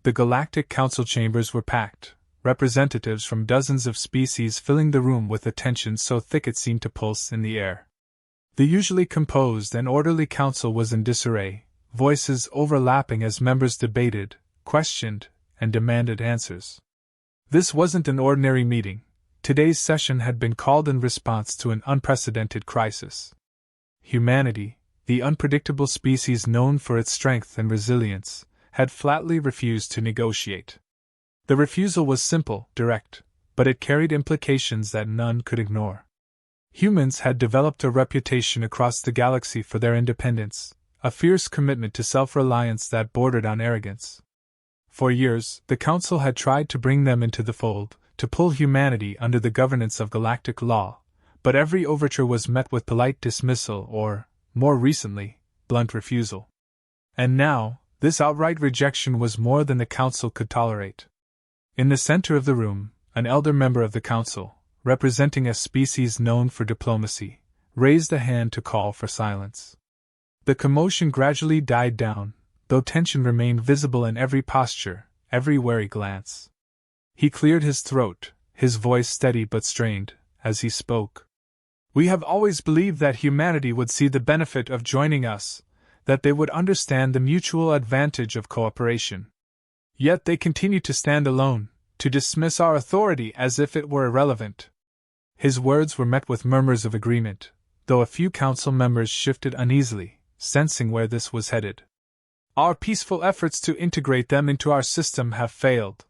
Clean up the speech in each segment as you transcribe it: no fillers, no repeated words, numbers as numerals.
The Galactic Council chambers were packed, representatives from dozens of species filling the room with a tension so thick it seemed to pulse in the air. The usually composed and orderly council was in disarray, voices overlapping as members debated, questioned, and demanded answers. This wasn't an ordinary meeting. Today's session had been called in response to an unprecedented crisis. Humanity, the unpredictable species known for its strength and resilience, had flatly refused to negotiate. The refusal was simple, direct, but it carried implications that none could ignore. Humans had developed a reputation across the galaxy for their independence, a fierce commitment to self-reliance that bordered on arrogance. For years, the Council had tried to bring them into the fold, to pull humanity under the governance of galactic law, but every overture was met with polite dismissal or, more recently, blunt refusal. And now, this outright rejection was more than the Council could tolerate. In the center of the room, an elder member of the Council, representing a species known for diplomacy, raised a hand to call for silence. The commotion gradually died down, though tension remained visible in every posture, every wary glance. He cleared his throat, his voice steady but strained, as he spoke. "We have always believed that humanity would see the benefit of joining us, that they would understand the mutual advantage of cooperation. Yet they continue to stand alone, to dismiss our authority as if it were irrelevant." His words were met with murmurs of agreement, though a few council members shifted uneasily, sensing where this was headed. "Our peaceful efforts to integrate them into our system have failed.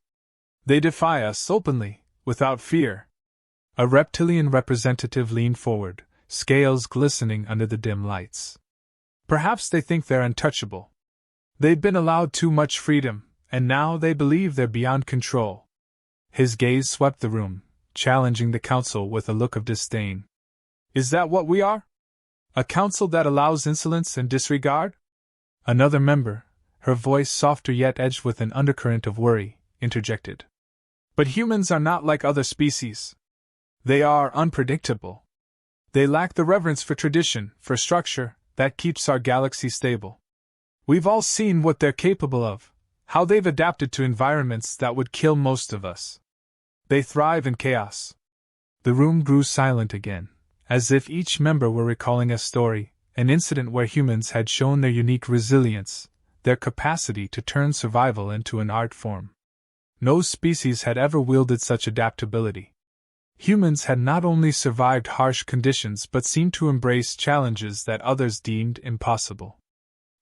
They defy us openly, without fear." A reptilian representative leaned forward, scales glistening under the dim lights. "Perhaps they think they're untouchable. They've been allowed too much freedom, and now they believe they're beyond control." His gaze swept the room, challenging the Council with a look of disdain. "Is that what we are? A council that allows insolence and disregard?" Another member, her voice softer yet edged with an undercurrent of worry, interjected. "But humans are not like other species. They are unpredictable. They lack the reverence for tradition, for structure, that keeps our galaxy stable. We've all seen what they're capable of, how they've adapted to environments that would kill most of us. They thrive in chaos." The room grew silent again, as if each member were recalling a story, an incident where humans had shown their unique resilience, their capacity to turn survival into an art form. No species had ever wielded such adaptability. Humans had not only survived harsh conditions but seemed to embrace challenges that others deemed impossible.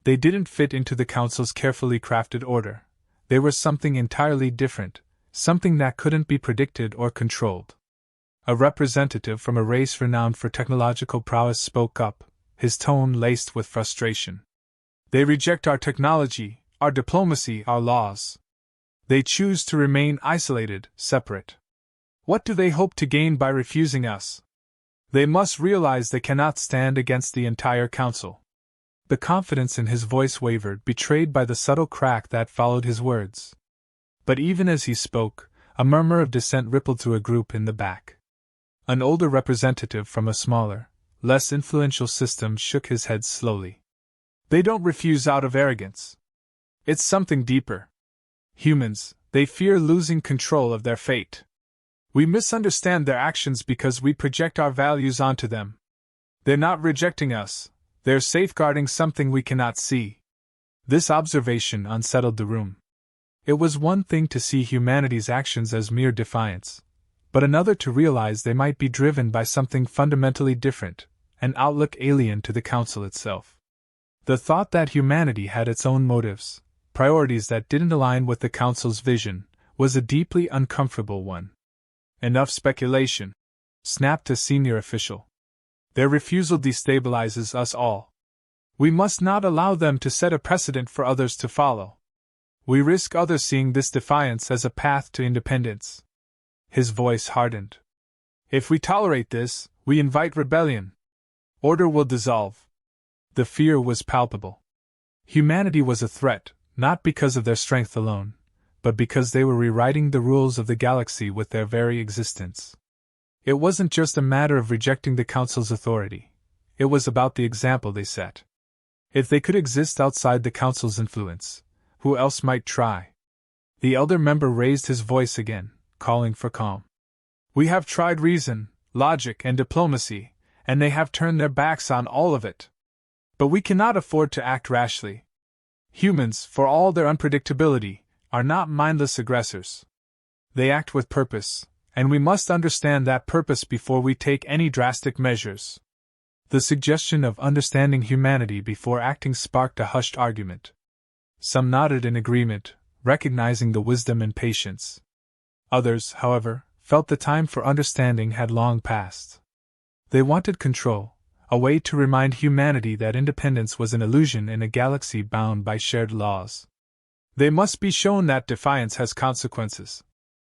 They didn't fit into the Council's carefully crafted order. They were something entirely different, something that couldn't be predicted or controlled. A representative from a race renowned for technological prowess spoke up, his tone laced with frustration. "They reject our technology, our diplomacy, our laws. They choose to remain isolated, separate. What do they hope to gain by refusing us? They must realize they cannot stand against the entire Council." The confidence in his voice wavered, betrayed by the subtle crack that followed his words. But even as he spoke, a murmur of dissent rippled through a group in the back. An older representative from a smaller, less influential system shook his head slowly. "They don't refuse out of arrogance. It's something deeper. Humans, they fear losing control of their fate. We misunderstand their actions because we project our values onto them. They're not rejecting us, they're safeguarding something we cannot see." This observation unsettled the room. It was one thing to see humanity's actions as mere defiance, but another to realize they might be driven by something fundamentally different, an outlook alien to the Council itself. The thought that humanity had its own motives, priorities that didn't align with the Council's vision, was a deeply uncomfortable one. "Enough speculation," snapped a senior official. "Their refusal destabilizes us all. We must not allow them to set a precedent for others to follow. We risk others seeing this defiance as a path to independence." His voice hardened. "If we tolerate this, we invite rebellion. Order will dissolve." The fear was palpable. Humanity was a threat, not because of their strength alone, but because they were rewriting the rules of the galaxy with their very existence. It wasn't just a matter of rejecting the Council's authority. It was about the example they set. If they could exist outside the Council's influence, who else might try? The elder member raised his voice again, calling for calm. "We have tried reason, logic, and diplomacy, and they have turned their backs on all of it. But we cannot afford to act rashly. Humans, for all their unpredictability, are not mindless aggressors. They act with purpose, and we must understand that purpose before we take any drastic measures." The suggestion of understanding humanity before acting sparked a hushed argument. Some nodded in agreement, recognizing the wisdom and patience. Others, however, felt the time for understanding had long passed. They wanted control, a way to remind humanity that independence was an illusion in a galaxy bound by shared laws. "They must be shown that defiance has consequences,"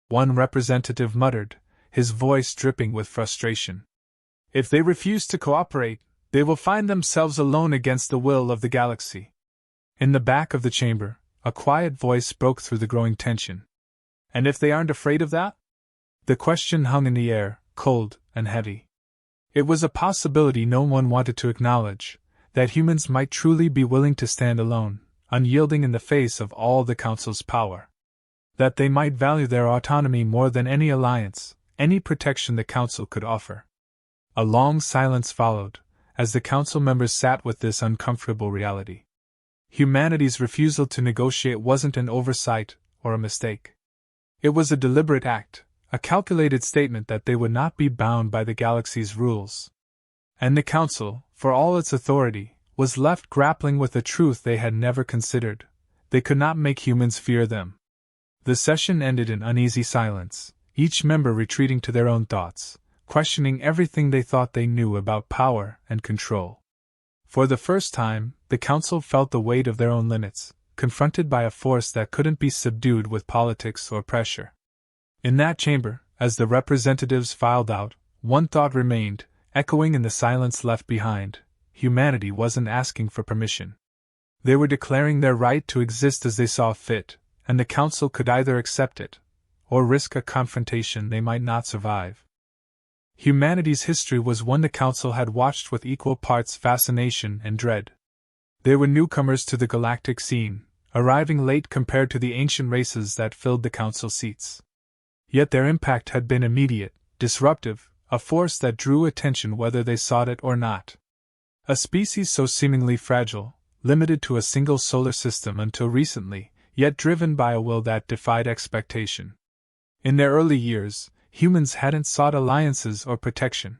one representative muttered, his voice dripping with frustration. "If they refuse to cooperate, they will find themselves alone against the will of the galaxy." In the back of the chamber, a quiet voice broke through the growing tension. "And if they aren't afraid of that?" The question hung in the air, cold and heavy. It was a possibility no one wanted to acknowledge, that humans might truly be willing to stand alone, unyielding in the face of all the Council's power. That they might value their autonomy more than any alliance, any protection the Council could offer. A long silence followed, as the Council members sat with this uncomfortable reality. Humanity's refusal to negotiate wasn't an oversight or a mistake. It was a deliberate act, a calculated statement that they would not be bound by the galaxy's rules. And the Council, for all its authority, was left grappling with a truth they had never considered: they could not make humans fear them. The session ended in uneasy silence, each member retreating to their own thoughts, questioning everything they thought they knew about power and control. For the first time, the Council felt the weight of their own limits, confronted by a force that couldn't be subdued with politics or pressure. In that chamber, as the representatives filed out, one thought remained, echoing in the silence left behind: humanity wasn't asking for permission. They were declaring their right to exist as they saw fit, and the Council could either accept it, or risk a confrontation they might not survive. Humanity's history was one the Council had watched with equal parts fascination and dread. They were newcomers to the galactic scene, arriving late compared to the ancient races that filled the Council seats. Yet their impact had been immediate, disruptive, a force that drew attention whether they sought it or not. A species so seemingly fragile, limited to a single solar system until recently, yet driven by a will that defied expectation. In their early years, humans hadn't sought alliances or protection.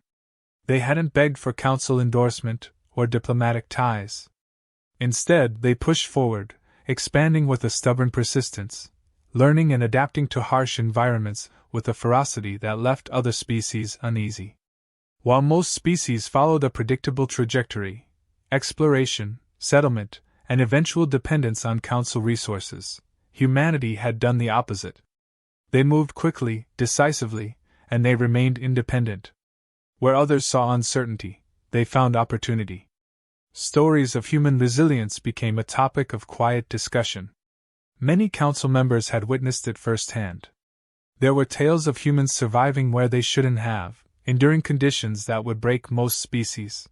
They hadn't begged for Council endorsement or diplomatic ties. Instead, they pushed forward, expanding with a stubborn persistence, learning and adapting to harsh environments with a ferocity that left other species uneasy. While most species followed a predictable trajectory: exploration, settlement, and eventual dependence on Council resources, humanity had done the opposite. They moved quickly, decisively, and they remained independent. Where others saw uncertainty, they found opportunity. Stories of human resilience became a topic of quiet discussion. Many Council members had witnessed it firsthand. There were tales of humans surviving where they shouldn't have, enduring conditions that would break most species.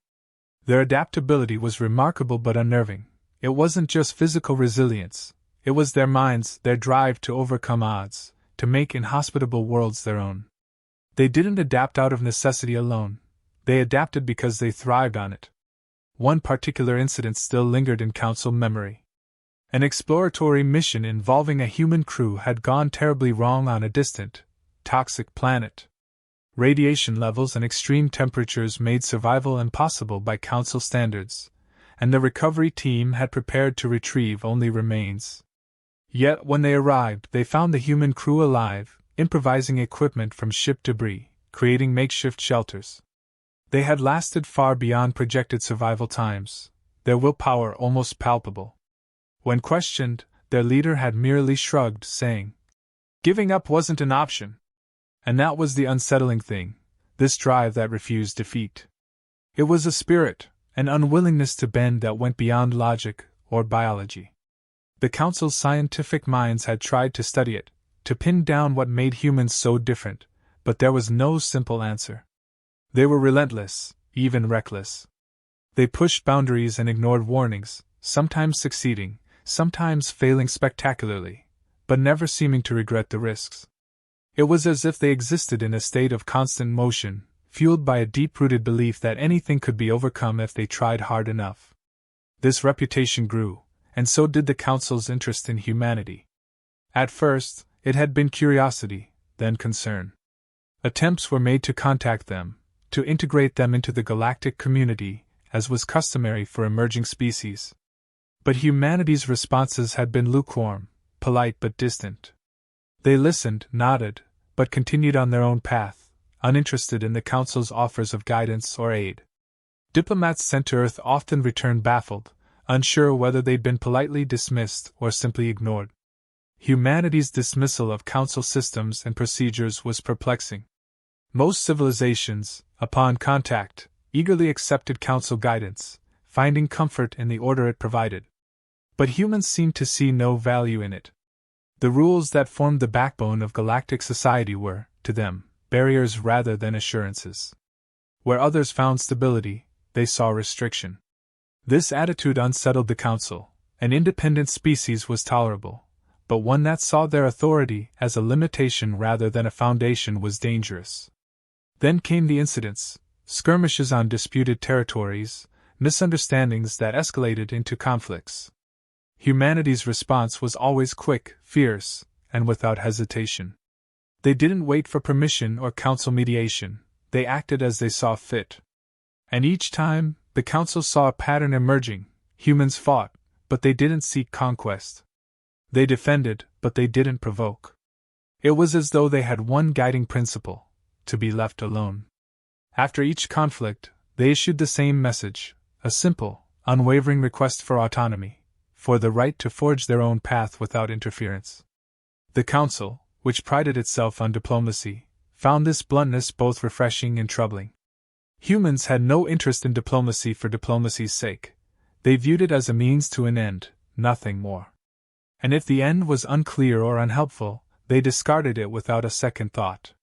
Their adaptability was remarkable but unnerving. It wasn't just physical resilience, it was their minds, their drive to overcome odds, to make inhospitable worlds their own. They didn't adapt out of necessity alone, they adapted because they thrived on it. One particular incident still lingered in Council memory. An exploratory mission involving a human crew had gone terribly wrong on a distant, toxic planet. Radiation levels and extreme temperatures made survival impossible by Council standards, and the recovery team had prepared to retrieve only remains. Yet when they arrived, they found the human crew alive, improvising equipment from ship debris, creating makeshift shelters. They had lasted far beyond projected survival times, their willpower almost palpable. When questioned, their leader had merely shrugged, saying, "Giving up wasn't an option." And that was the unsettling thing, this drive that refused defeat. It was a spirit, an unwillingness to bend that went beyond logic or biology. The Council's scientific minds had tried to study it, to pin down what made humans so different, but there was no simple answer. They were relentless, even reckless. They pushed boundaries and ignored warnings, sometimes succeeding, sometimes failing spectacularly, but never seeming to regret the risks. It was as if they existed in a state of constant motion, fueled by a deep-rooted belief that anything could be overcome if they tried hard enough. This reputation grew, and so did the Council's interest in humanity. At first, it had been curiosity, then concern. Attempts were made to contact them, to integrate them into the galactic community, as was customary for emerging species. But humanity's responses had been lukewarm, polite but distant. They listened, nodded, but continued on their own path, uninterested in the Council's offers of guidance or aid. Diplomats sent to Earth often returned baffled, unsure whether they'd been politely dismissed or simply ignored. Humanity's dismissal of Council systems and procedures was perplexing. Most civilizations, upon contact, eagerly accepted Council guidance, finding comfort in the order it provided. But humans seemed to see no value in it. The rules that formed the backbone of galactic society were, to them, barriers rather than assurances. Where others found stability, they saw restriction. This attitude unsettled the Council. An independent species was tolerable, but one that saw their authority as a limitation rather than a foundation was dangerous. Then came the incidents, skirmishes on disputed territories, misunderstandings that escalated into conflicts. Humanity's response was always quick, fierce, and without hesitation. They didn't wait for permission or Council mediation, they acted as they saw fit. And each time, the Council saw a pattern emerging. Humans fought, but they didn't seek conquest. They defended, but they didn't provoke. It was as though they had one guiding principle: to be left alone. After each conflict, they issued the same message, a simple, unwavering request for autonomy, for the right to forge their own path without interference. The Council, which prided itself on diplomacy, found this bluntness both refreshing and troubling. Humans had no interest in diplomacy for diplomacy's sake. They viewed it as a means to an end, nothing more. And if the end was unclear or unhelpful, they discarded it without a second thought.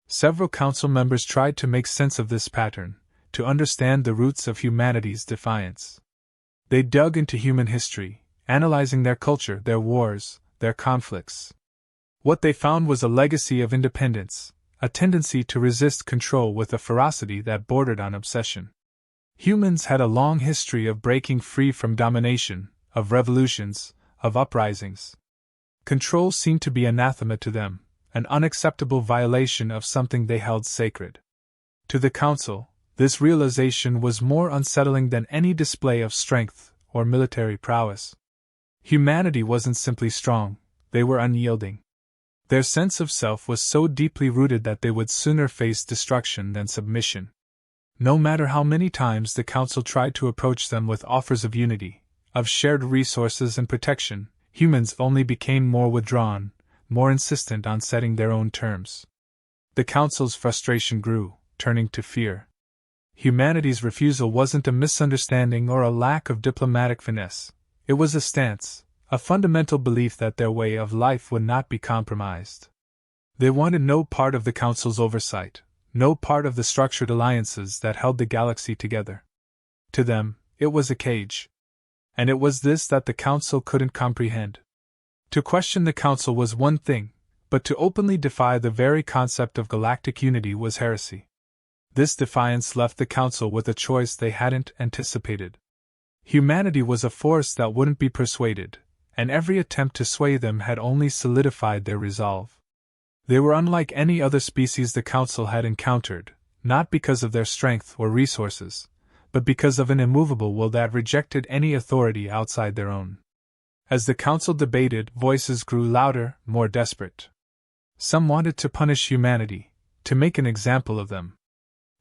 Several Council members tried to make sense of this pattern, to understand the roots of humanity's defiance. They dug into human history, analyzing their culture, their wars, their conflicts. What they found was a legacy of independence, a tendency to resist control with a ferocity that bordered on obsession. Humans had a long history of breaking free from domination, of revolutions, of uprisings. Control seemed to be anathema to them, an unacceptable violation of something they held sacred. To the Council, this realization was more unsettling than any display of strength or military prowess. Humanity wasn't simply strong, they were unyielding. Their sense of self was so deeply rooted that they would sooner face destruction than submission. No matter how many times the Council tried to approach them with offers of unity, of shared resources and protection, humans only became more withdrawn, more insistent on setting their own terms. The Council's frustration grew, turning to fear. Humanity's refusal wasn't a misunderstanding or a lack of diplomatic finesse. It was a stance, a fundamental belief that their way of life would not be compromised. They wanted no part of the Council's oversight, no part of the structured alliances that held the galaxy together. To them, it was a cage. And it was this that the Council couldn't comprehend. To question the Council was one thing, but to openly defy the very concept of galactic unity was heresy. This defiance left the Council with a choice they hadn't anticipated. Humanity was a force that wouldn't be persuaded, and every attempt to sway them had only solidified their resolve. They were unlike any other species the Council had encountered, not because of their strength or resources, but because of an immovable will that rejected any authority outside their own. As the Council debated, voices grew louder, more desperate. Some wanted to punish humanity, to make an example of them.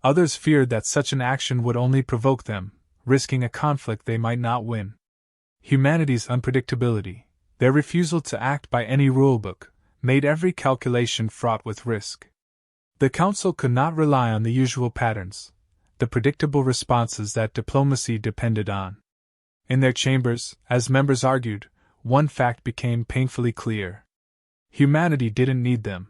Others feared that such an action would only provoke them, risking a conflict they might not win. Humanity's unpredictability, their refusal to act by any rulebook, made every calculation fraught with risk. The Council could not rely on the usual patterns, the predictable responses that diplomacy depended on. In their chambers, as members argued, one fact became painfully clear. Humanity didn't need them.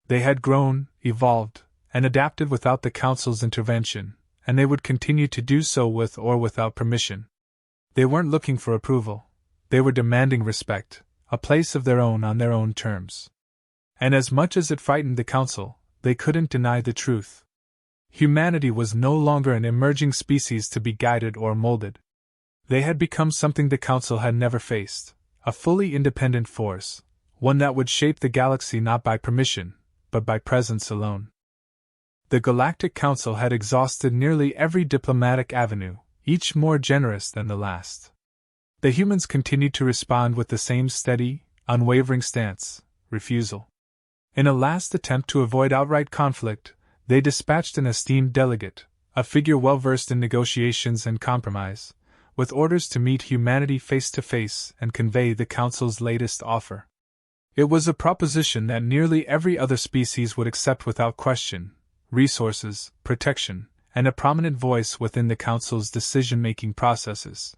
They had grown, evolved, and adapted without the Council's intervention, and they would continue to do so with or without permission. They weren't looking for approval. They were demanding respect, a place of their own on their own terms. And as much as it frightened the Council, they couldn't deny the truth. Humanity was no longer an emerging species to be guided or molded. They had become something the Council had never faced, a fully independent force, one that would shape the galaxy not by permission, but by presence alone. The Galactic Council had exhausted nearly every diplomatic avenue, each more generous than the last. The humans continued to respond with the same steady, unwavering stance, refusal. In a last attempt to avoid outright conflict, they dispatched an esteemed delegate, a figure well versed in negotiations and compromise, with orders to meet humanity face to face and convey the Council's latest offer. It was a proposition that nearly every other species would accept without question: resources, protection, and a prominent voice within the Council's decision-making processes.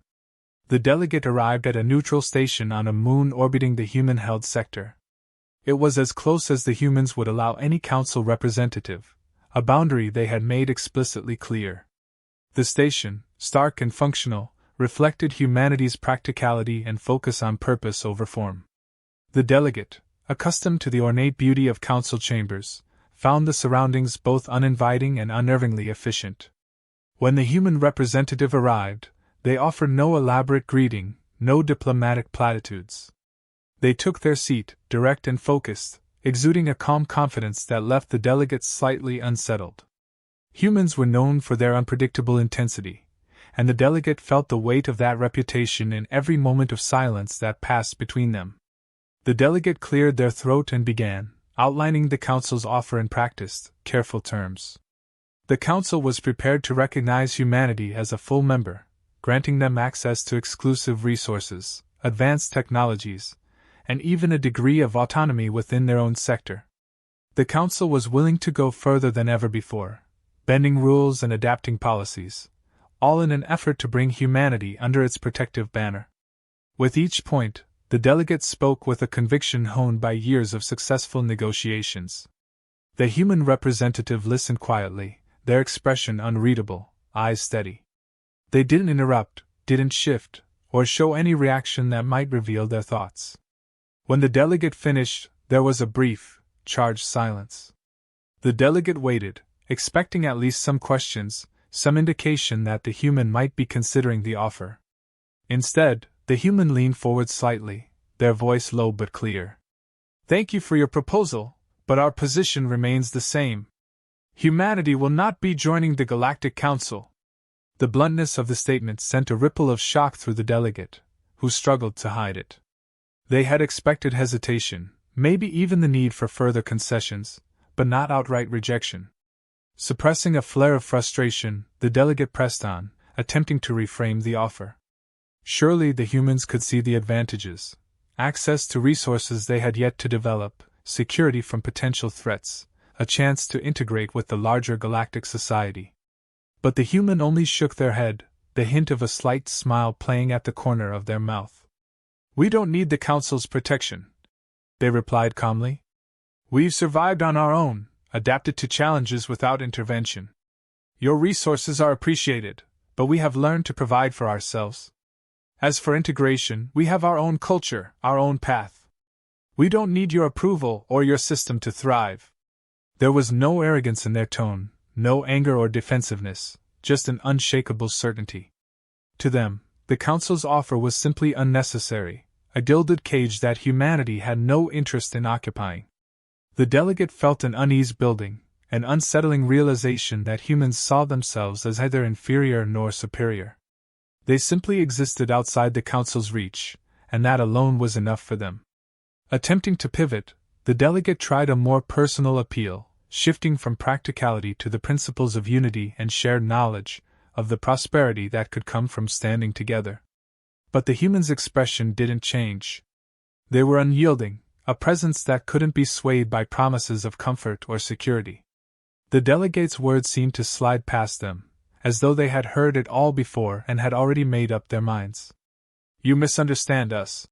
The delegate arrived at a neutral station on a moon orbiting the human-held sector. It was as close as the humans would allow any Council representative, a boundary they had made explicitly clear. The station, stark and functional, reflected humanity's practicality and focus on purpose over form. The delegate, accustomed to the ornate beauty of Council chambers, found the surroundings both uninviting and unnervingly efficient. When the human representative arrived, they offered no elaborate greeting, no diplomatic platitudes. They took their seat, direct and focused, exuding a calm confidence that left the delegates slightly unsettled. Humans were known for their unpredictable intensity, and the delegate felt the weight of that reputation in every moment of silence that passed between them. The delegate cleared their throat and began, outlining the Council's offer in practiced, careful terms. The Council was prepared to recognize humanity as a full member, granting them access to exclusive resources, advanced technologies, and even a degree of autonomy within their own sector. The Council was willing to go further than ever before, bending rules and adapting policies, all in an effort to bring humanity under its protective banner. With each point, the delegate spoke with a conviction honed by years of successful negotiations. The human representative listened quietly, their expression unreadable, eyes steady. They didn't interrupt, didn't shift, or show any reaction that might reveal their thoughts. When the delegate finished, there was a brief, charged silence. The delegate waited, expecting at least some questions, some indication that the human might be considering the offer. Instead, the human leaned forward slightly, their voice low but clear. "Thank you for your proposal, but our position remains the same. Humanity will not be joining the Galactic Council." The bluntness of the statement sent a ripple of shock through the delegate, who struggled to hide it. They had expected hesitation, maybe even the need for further concessions, but not outright rejection. Suppressing a flare of frustration, the delegate pressed on, attempting to reframe the offer. Surely the humans could see the advantages: access to resources they had yet to develop, security from potential threats, a chance to integrate with the larger galactic society. But the human only shook their head, the hint of a slight smile playing at the corner of their mouth. "We don't need the Council's protection," they replied calmly. "We've survived on our own, adapted to challenges without intervention. Your resources are appreciated, but we have learned to provide for ourselves. As for integration, we have our own culture, our own path. We don't need your approval or your system to thrive." There was no arrogance in their tone, no anger or defensiveness, just an unshakable certainty. To them, the Council's offer was simply unnecessary, a gilded cage that humanity had no interest in occupying. The delegate felt an unease building, an unsettling realization that humans saw themselves as neither inferior nor superior. They simply existed outside the Council's reach, and that alone was enough for them. Attempting to pivot, the delegate tried a more personal appeal, shifting from practicality to the principles of unity and shared knowledge, of the prosperity that could come from standing together. But the humans' expression didn't change. They were unyielding, a presence that couldn't be swayed by promises of comfort or security. The delegate's words seemed to slide past them, as though they had heard it all before and had already made up their minds. "You misunderstand us,"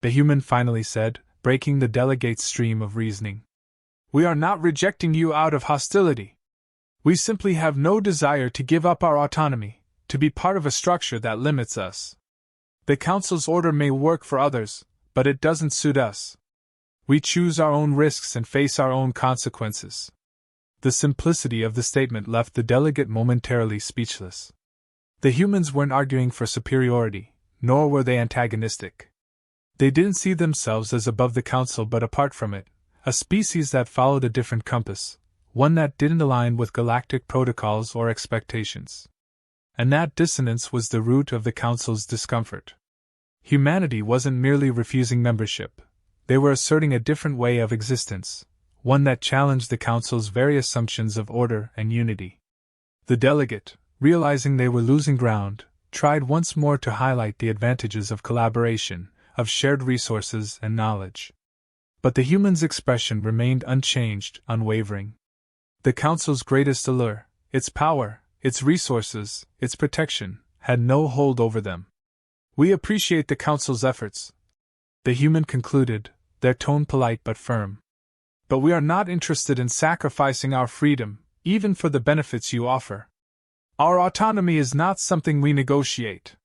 the human finally said, breaking the delegate's stream of reasoning. "We are not rejecting you out of hostility. We simply have no desire to give up our autonomy, to be part of a structure that limits us. The Council's order may work for others, but it doesn't suit us. We choose our own risks and face our own consequences. The simplicity of the statement left the delegate momentarily speechless. The humans weren't arguing for superiority, nor were they antagonistic. They didn't see themselves as above the council but apart from it, a species that followed a different compass, one that didn't align with galactic protocols or expectations. And that dissonance was the root of the council's discomfort. Humanity wasn't merely refusing membership. They were asserting a different way of existence, one that challenged the council's very assumptions of order and unity. The delegate, realizing they were losing ground, tried once more to highlight the advantages of collaboration, of shared resources and knowledge. But the human's expression remained unchanged, unwavering. The council's greatest allure, its power, its resources, its protection, had no hold over them. "We appreciate the council's efforts," the human concluded, their tone polite but firm. "But we are not interested in sacrificing our freedom, even for the benefits you offer. Our autonomy is not something we negotiate."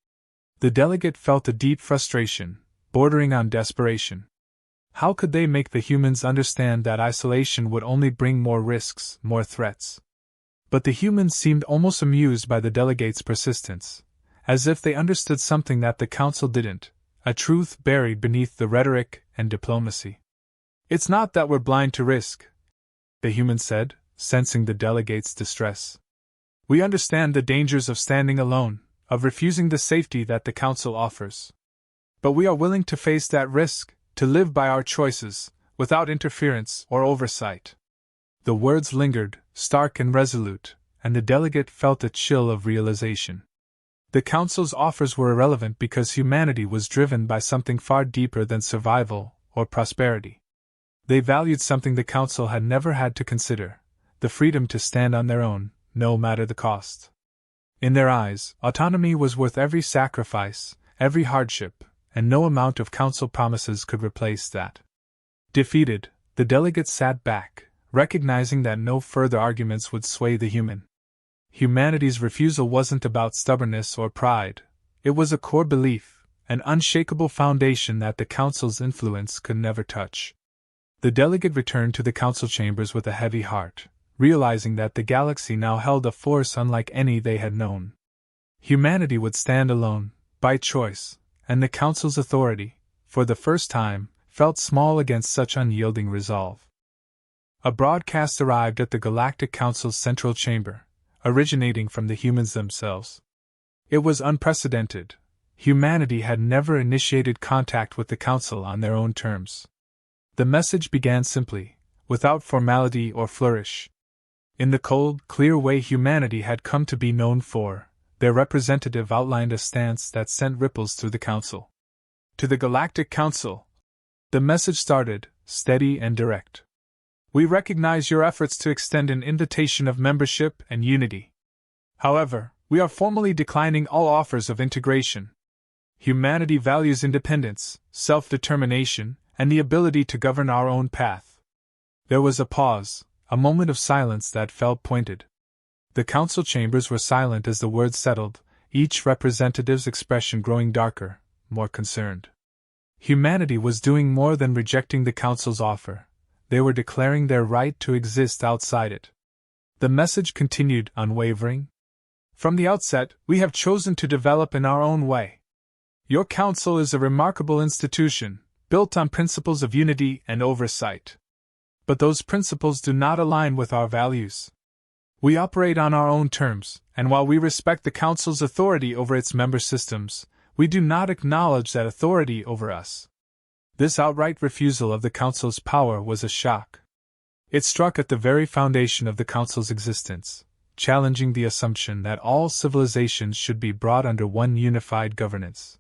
The delegate felt a deep frustration, bordering on desperation. How could they make the humans understand that isolation would only bring more risks, more threats? But the humans seemed almost amused by the delegate's persistence, as if they understood something that the council didn't, a truth buried beneath the rhetoric and diplomacy. "It's not that we're blind to risk," the human said, sensing the delegate's distress. "We understand the dangers of standing alone, of refusing the safety that the council offers. But we are willing to face that risk, to live by our choices, without interference or oversight." The words lingered, stark and resolute, and the delegate felt a chill of realization. The council's offers were irrelevant because humanity was driven by something far deeper than survival or prosperity. They valued something the council had never had to consider: the freedom to stand on their own, no matter the cost. In their eyes, autonomy was worth every sacrifice, every hardship, and no amount of council promises could replace that. Defeated, the delegate sat back, recognizing that no further arguments would sway the human. Humanity's refusal wasn't about stubbornness or pride, it was a core belief, an unshakable foundation that the council's influence could never touch. The delegate returned to the council chambers with a heavy heart, realizing that the galaxy now held a force unlike any they had known. Humanity would stand alone, by choice, and the council's authority, for the first time, felt small against such unyielding resolve. A broadcast arrived at the Galactic Council's central chamber, originating from the humans themselves. It was unprecedented. Humanity had never initiated contact with the Council on their own terms. The message began simply, without formality or flourish. In the cold, clear way humanity had come to be known for, their representative outlined a stance that sent ripples through the Council. "To the Galactic Council," the message started, steady and direct. "We recognize your efforts to extend an invitation of membership and unity. However, we are formally declining all offers of integration. Humanity values independence, self-determination, and the ability to govern our own path." There was a pause, a moment of silence that felt pointed. The council chambers were silent as the words settled, each representative's expression growing darker, more concerned. Humanity was doing more than rejecting the council's offer. They were declaring their right to exist outside it. The message continued, unwavering. "From the outset, we have chosen to develop in our own way. Your council is a remarkable institution, built on principles of unity and oversight. But those principles do not align with our values. We operate on our own terms, and while we respect the council's authority over its member systems, we do not acknowledge that authority over us." This outright refusal of the Council's power was a shock. It struck at the very foundation of the Council's existence, challenging the assumption that all civilizations should be brought under one unified governance.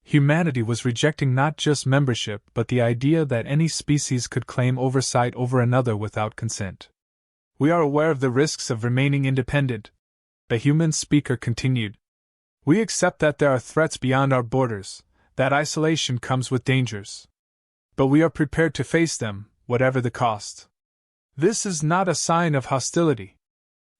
Humanity was rejecting not just membership but the idea that any species could claim oversight over another without consent. "We are aware of the risks of remaining independent," the human speaker continued. "We accept that there are threats beyond our borders, that isolation comes with dangers. But we are prepared to face them, whatever the cost. This is not a sign of hostility.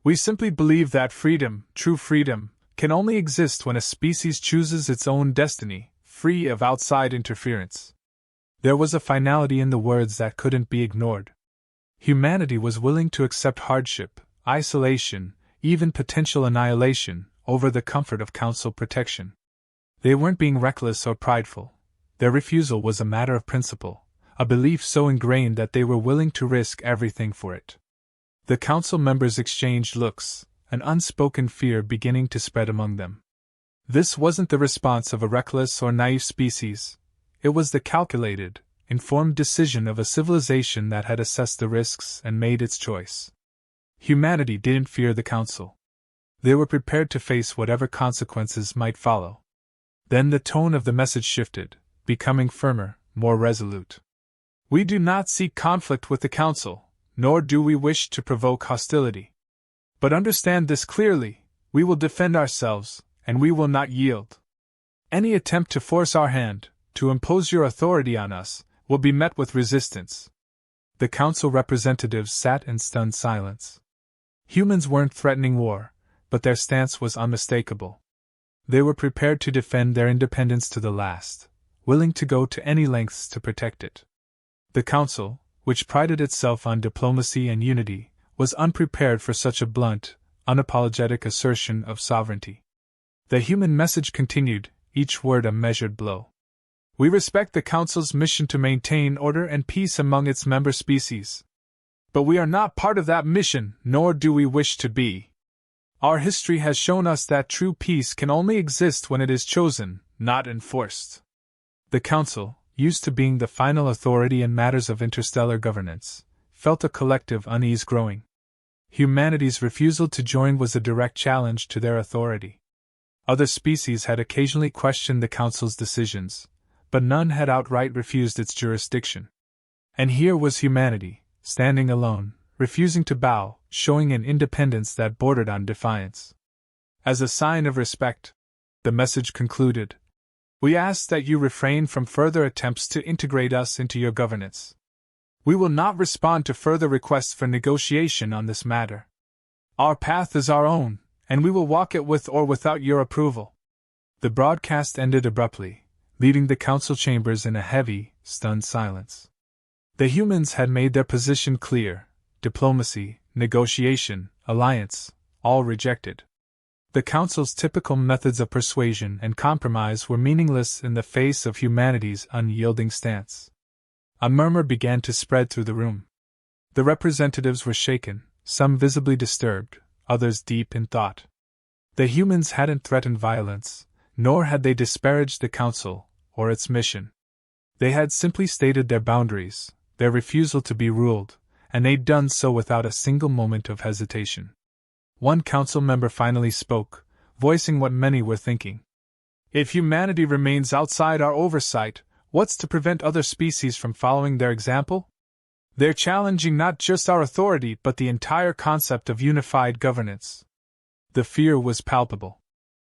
We simply believe that freedom, true freedom, can only exist when a species chooses its own destiny, free of outside interference. There was a finality in the words that couldn't be ignored. Humanity was willing to accept hardship, isolation, even potential annihilation, over the comfort of Council protection. They weren't being reckless or prideful. Their refusal was a matter of principle, a belief so ingrained that they were willing to risk everything for it. The Council members exchanged looks, an unspoken fear beginning to spread among them. This wasn't the response of a reckless or naive species. It was the calculated, informed decision of a civilization that had assessed the risks and made its choice. Humanity didn't fear the Council. They were prepared to face whatever consequences might follow. Then the tone of the message shifted, becoming firmer, more resolute. We do not seek conflict with the Council, nor do we wish to provoke hostility. But understand this clearly: we will defend ourselves, and we will not yield. Any attempt to force our hand, to impose your authority on us, will be met with resistance. The Council representatives sat in stunned silence. Humans weren't threatening war, but their stance was unmistakable. They were prepared to defend their independence to the last, willing to go to any lengths to protect it. The Council, which prided itself on diplomacy and unity, was unprepared for such a blunt, unapologetic assertion of sovereignty. The human message continued, each word a measured blow. We respect the Council's mission to maintain order and peace among its member species. But we are not part of that mission, nor do we wish to be. Our history has shown us that true peace can only exist when it is chosen, not enforced. The Council, used to being the final authority in matters of interstellar governance, felt a collective unease growing. Humanity's refusal to join was a direct challenge to their authority. Other species had occasionally questioned the Council's decisions, but none had outright refused its jurisdiction. And here was humanity, standing alone, refusing to bow, showing an independence that bordered on defiance. As a sign of respect, the message concluded, we ask that you refrain from further attempts to integrate us into your governance. We will not respond to further requests for negotiation on this matter. Our path is our own, and we will walk it with or without your approval. The broadcast ended abruptly, leaving the Council chambers in a heavy, stunned silence. The humans had made their position clear: diplomacy, negotiation, alliance, all rejected. The Council's typical methods of persuasion and compromise were meaningless in the face of humanity's unyielding stance. A murmur began to spread through the room. The representatives were shaken, some visibly disturbed, others deep in thought. The humans hadn't threatened violence, nor had they disparaged the Council or its mission. They had simply stated their boundaries, their refusal to be ruled, and they'd done so without a single moment of hesitation. One Council member finally spoke, voicing what many were thinking. If humanity remains outside our oversight, what's to prevent other species from following their example? They're challenging not just our authority but the entire concept of unified governance. The fear was palpable.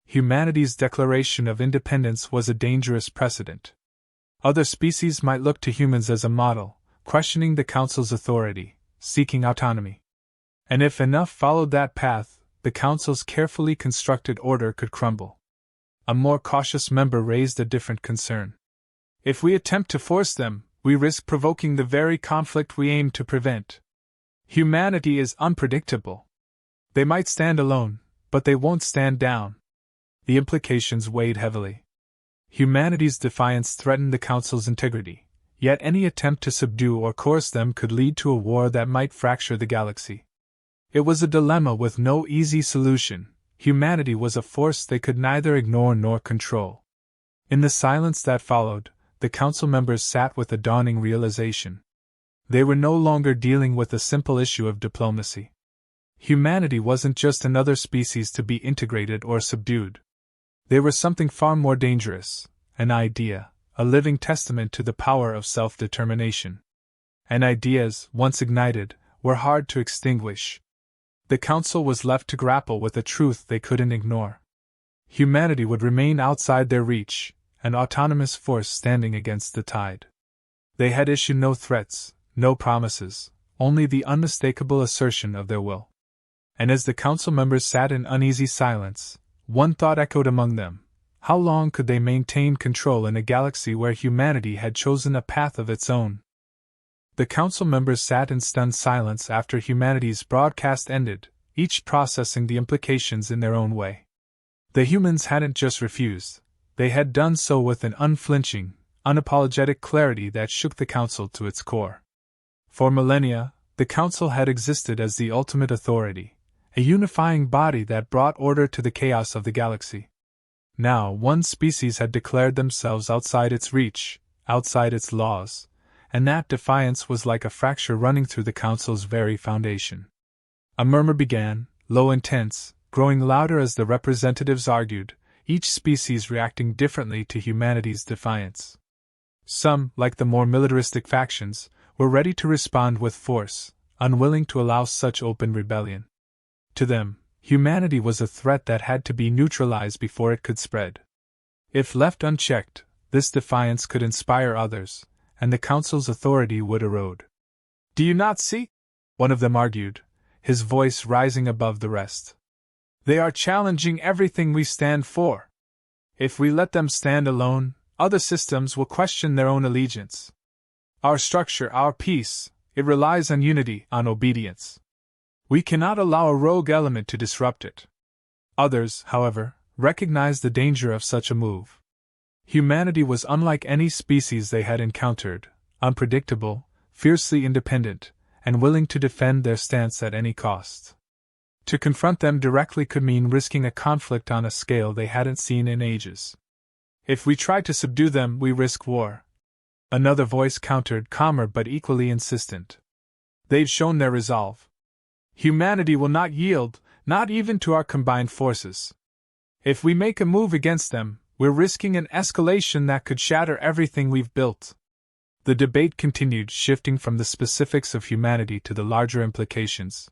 Humanity's declaration of independence was a dangerous precedent. Other species might look to humans as a model, questioning the Council's authority, seeking autonomy. And if enough followed that path, the Council's carefully constructed order could crumble. A more cautious member raised a different concern. If we attempt to force them, we risk provoking the very conflict we aim to prevent. Humanity is unpredictable. They might stand alone, but they won't stand down. The implications weighed heavily. Humanity's defiance threatened the Council's integrity, yet any attempt to subdue or coerce them could lead to a war that might fracture the galaxy. It was a dilemma with no easy solution. Humanity was a force they could neither ignore nor control. In the silence that followed, the Council members sat with a dawning realization. They were no longer dealing with a simple issue of diplomacy. Humanity wasn't just another species to be integrated or subdued. They were something far more dangerous, an idea, a living testament to the power of self-determination. And ideas, once ignited, were hard to extinguish. The Council was left to grapple with a truth they couldn't ignore. Humanity would remain outside their reach, an autonomous force standing against the tide. They had issued no threats, no promises, only the unmistakable assertion of their will. And as the Council members sat in uneasy silence, one thought echoed among them: How long could they maintain control in a galaxy where humanity had chosen a path of its own? The council members sat in stunned silence after humanity's broadcast ended, each processing the implications in their own way. The humans hadn't just refused, they had done so with an unflinching, unapologetic clarity that shook the council to its core. For millennia, the council had existed as the ultimate authority, a unifying body that brought order to the chaos of the galaxy. Now, one species had declared themselves outside its reach, outside its laws, and that defiance was like a fracture running through the council's very foundation. A murmur began, low and tense, growing louder as the representatives argued, each species reacting differently to humanity's defiance. Some, like the more militaristic factions, were ready to respond with force, unwilling to allow such open rebellion. To them, humanity was a threat that had to be neutralized before it could spread. If left unchecked, this defiance could inspire others, and the Council's authority would erode. "Do you not see?" one of them argued, his voice rising above the rest. "They are challenging everything we stand for. If we let them stand alone, other systems will question their own allegiance. Our structure, our peace, it relies on unity, on obedience. We cannot allow a rogue element to disrupt it." Others, however, recognized the danger of such a move. Humanity was unlike any species they had encountered, unpredictable, fiercely independent, and willing to defend their stance at any cost. To confront them directly could mean risking a conflict on a scale they hadn't seen in ages. "If we try to subdue them, we risk war," another voice countered, calmer but equally insistent. "They've shown their resolve. Humanity will not yield, not even to our combined forces. If we make a move against them, we're risking an escalation that could shatter everything we've built." The debate continued, shifting from the specifics of humanity to the larger implications.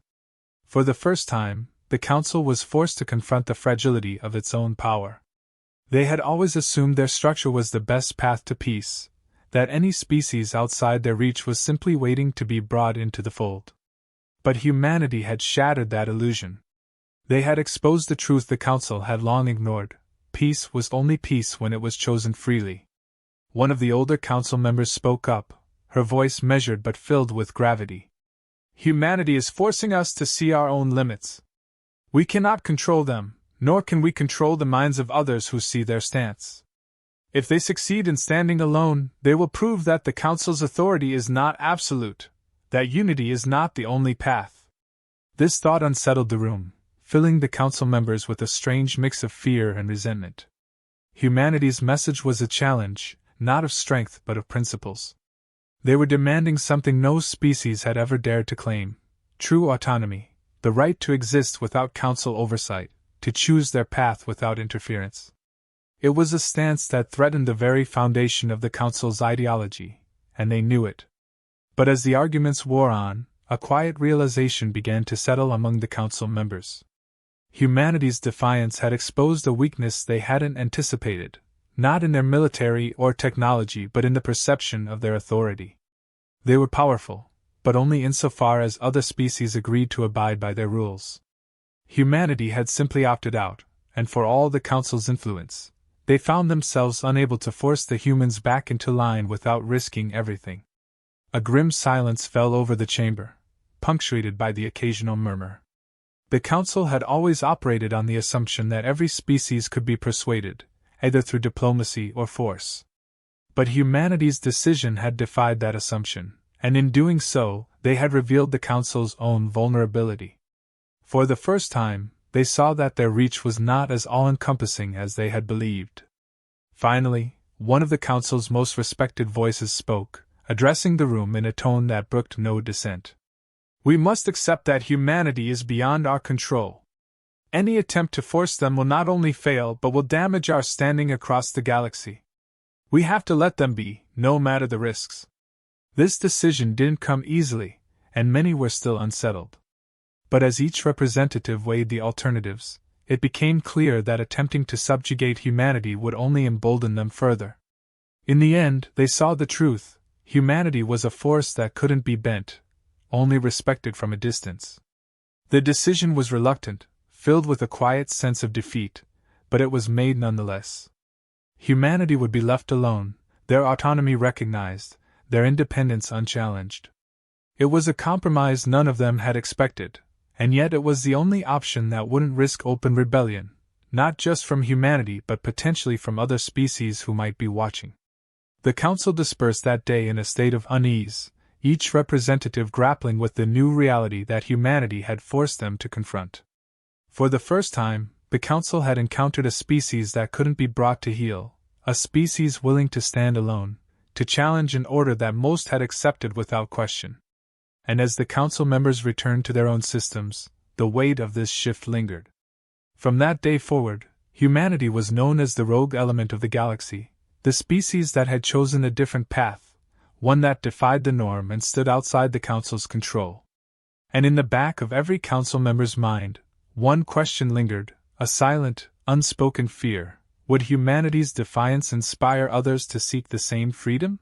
For the first time, the Council was forced to confront the fragility of its own power. They had always assumed their structure was the best path to peace, that any species outside their reach was simply waiting to be brought into the fold. But humanity had shattered that illusion. They had exposed the truth the Council had long ignored: peace was only peace when it was chosen freely. One of the older Council members spoke up, her voice measured but filled with gravity. "Humanity is forcing us to see our own limits. We cannot control them, nor can we control the minds of others who see their stance. If they succeed in standing alone, they will prove that the Council's authority is not absolute, that unity is not the only path." This thought unsettled the room, filling the Council members with a strange mix of fear and resentment. Humanity's message was a challenge, not of strength but of principles. They were demanding something no species had ever dared to claim: true autonomy, the right to exist without Council oversight, to choose their path without interference. It was a stance that threatened the very foundation of the Council's ideology, and they knew it. But as the arguments wore on, a quiet realization began to settle among the Council members. Humanity's defiance had exposed a weakness they hadn't anticipated, not in their military or technology but in the perception of their authority. They were powerful, but only insofar as other species agreed to abide by their rules. Humanity had simply opted out, and for all the Council's influence, they found themselves unable to force the humans back into line without risking everything. A grim silence fell over the chamber, punctuated by the occasional murmur. The Council had always operated on the assumption that every species could be persuaded, either through diplomacy or force. But humanity's decision had defied that assumption, and in doing so, they had revealed the Council's own vulnerability. For the first time, they saw that their reach was not as all-encompassing as they had believed. Finally, one of the Council's most respected voices spoke, addressing the room in a tone that brooked no dissent. "We must accept that humanity is beyond our control. Any attempt to force them will not only fail but will damage our standing across the galaxy. We have to let them be, no matter the risks." This decision didn't come easily, and many were still unsettled. But as each representative weighed the alternatives, it became clear that attempting to subjugate humanity would only embolden them further. In the end, they saw the truth: humanity was a force that couldn't be bent, only respected from a distance. The decision was reluctant, filled with a quiet sense of defeat, but it was made nonetheless. humanity would be left alone, their autonomy recognized, their independence unchallenged. It was a compromise none of them had expected, and yet it was the only option that wouldn't risk open rebellion, not just from humanity but potentially from other species who might be watching. The council dispersed that day in a state of unease, each representative grappling with the new reality that humanity had forced them to confront. For the first time, the council had encountered a species that couldn't be brought to heel, a species willing to stand alone, to challenge an order that most had accepted without question. And as the council members returned to their own systems, the weight of this shift lingered. From that day forward, humanity was known as the rogue element of the galaxy, the species that had chosen a different path, one that defied the norm and stood outside the council's control. And in the back of every council member's mind, one question lingered, a silent, unspoken fear: would humanity's defiance inspire others to seek the same freedom?